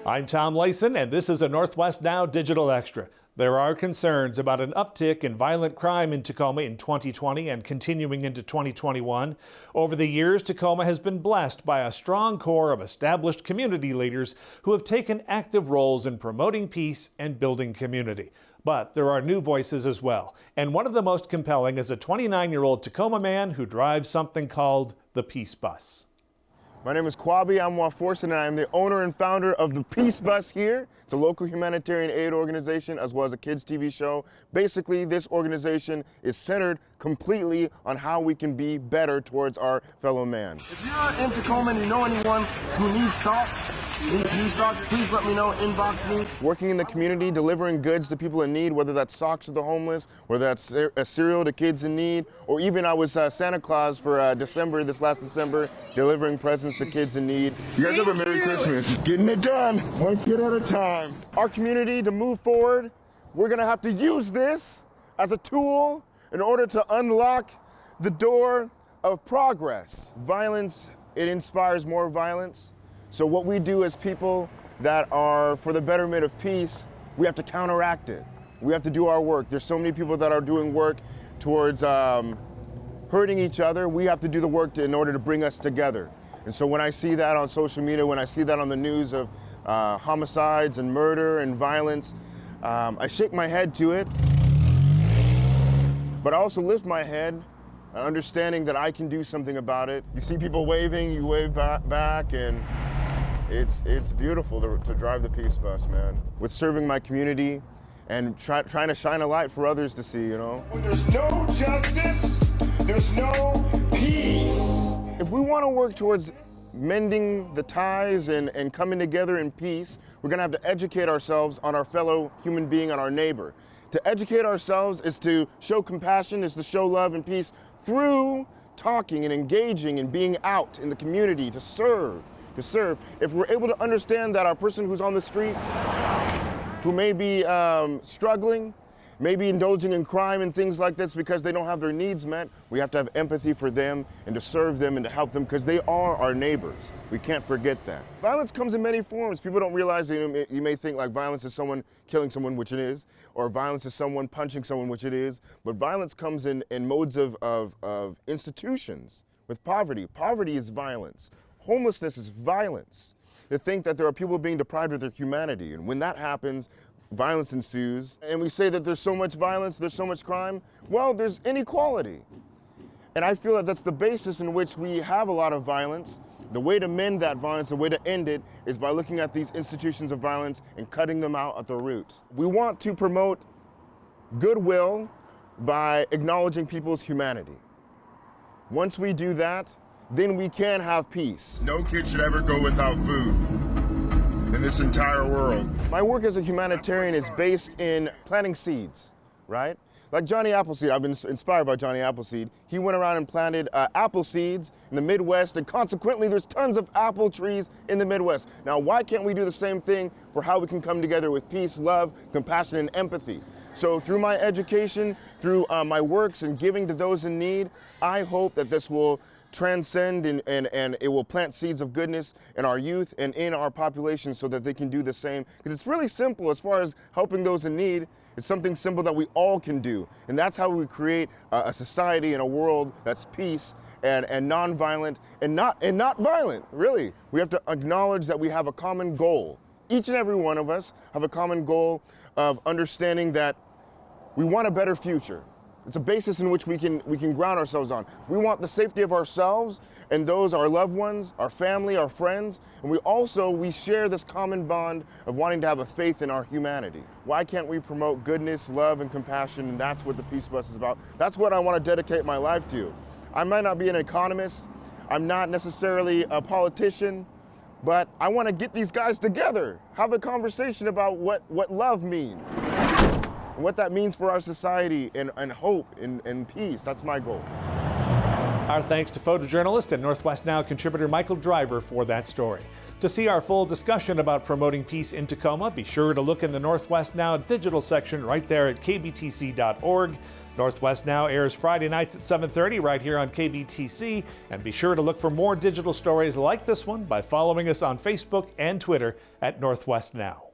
I'm Tom Layson, and this is a Northwest Now Digital Extra. There are concerns about an uptick in violent crime in Tacoma in 2020 and continuing into 2021. Over the years, Tacoma has been blessed by a strong core of established community leaders who have taken active roles in promoting peace and building community. But there are new voices as well, and one of the most compelling is a 29-year-old Tacoma man who drives something called the Peace Bus. My name is Kwabi Amwaforson, and I am the owner and founder of the Peace Bus here. It's a local humanitarian aid organization as well as a kids TV show. Basically, this organization is centered completely on how we can be better towards our fellow man. If you're in Tacoma and you know anyone who needs socks, needs new socks, please let me know, inbox me. Working in the community, delivering goods to people in need, whether that's socks to the homeless, whether that's a cereal to kids in need, or even I was Santa Claus for this last December, delivering presents to kids in need. You guys have a Merry Christmas. Getting it done, one kid at a time. Our community, to move forward, we're gonna have to use this as a tool in order to unlock the door of progress. Violence, it inspires more violence. So what we do as people that are for the betterment of peace, we have to counteract it. We have to do our work. There's so many people that are doing work towards hurting each other. We have to do the work in order to bring us together. And so when I see that on social media, when I see that on the news of homicides and murder and violence, I shake my head to it. But I also lift my head, understanding that I can do something about it. You see people waving, you wave back, and it's beautiful to drive the Peace Bus, man. With serving my community and trying to shine a light for others to see, you know? When there's no justice, there's no peace. If we want to work towards mending the ties and coming together in peace, we're gonna have to educate ourselves on our fellow human being, on our neighbor. To educate ourselves is to show compassion, is to show love and peace through talking and engaging and being out in the community to serve. If we're able to understand that our person who's on the street, who may be struggling, maybe indulging in crime and things like this because they don't have their needs met, we have to have empathy for them and to serve them and to help them because they are our neighbors. We can't forget that. Violence comes in many forms. People don't realize, you may think like violence is someone killing someone, which it is, or violence is someone punching someone, which it is, but violence comes in modes of institutions. With poverty, poverty is violence. Homelessness is violence. To think that there are people being deprived of their humanity, and when that happens, violence ensues, and we say that there's so much violence, there's so much crime. Well, there's inequality. And I feel that that's the basis in which we have a lot of violence. The way to mend that violence, the way to end it, is by looking at these institutions of violence and cutting them out at the root. We want to promote goodwill by acknowledging people's humanity. Once we do that, then we can have peace. No kid should ever go without food in this entire world. My work as a humanitarian is based in planting seeds, right? Like Johnny Appleseed, I've been inspired by Johnny Appleseed. He went around and planted apple seeds in the Midwest, and consequently there's tons of apple trees in the Midwest. Now, why can't we do the same thing for how we can come together with peace, love, compassion, and empathy? So through my education, through my works and giving to those in need, I hope that this will transcend and it will plant seeds of goodness in our youth and in our population so that they can do the same. Because it's really simple as far as helping those in need. It's something simple that we all can do. And that's how we create a society and a world that's peace and nonviolent and not violent, really. We have to acknowledge that we have a common goal. Each and every one of us have a common goal of understanding that we want a better future. It's a basis in which we can ground ourselves on. We want the safety of ourselves and those, our loved ones, our family, our friends, and we share this common bond of wanting to have a faith in our humanity. Why can't we promote goodness, love, and compassion? And that's what the Peace Bus is about. That's what I want to dedicate my life to. I might not be an economist, I'm not necessarily a politician, but I want to get these guys together, have a conversation about what love means. What that means for our society and hope and peace. That's my goal. Our thanks to photojournalist and Northwest Now contributor Michael Driver for that story. To see our full discussion about promoting peace in Tacoma, be sure to look in the Northwest Now digital section right there at kbtc.org. Northwest Now airs Friday nights at 7:30 right here on KBTC, and be sure to look for more digital stories like this one by following us on Facebook and Twitter at Northwest Now.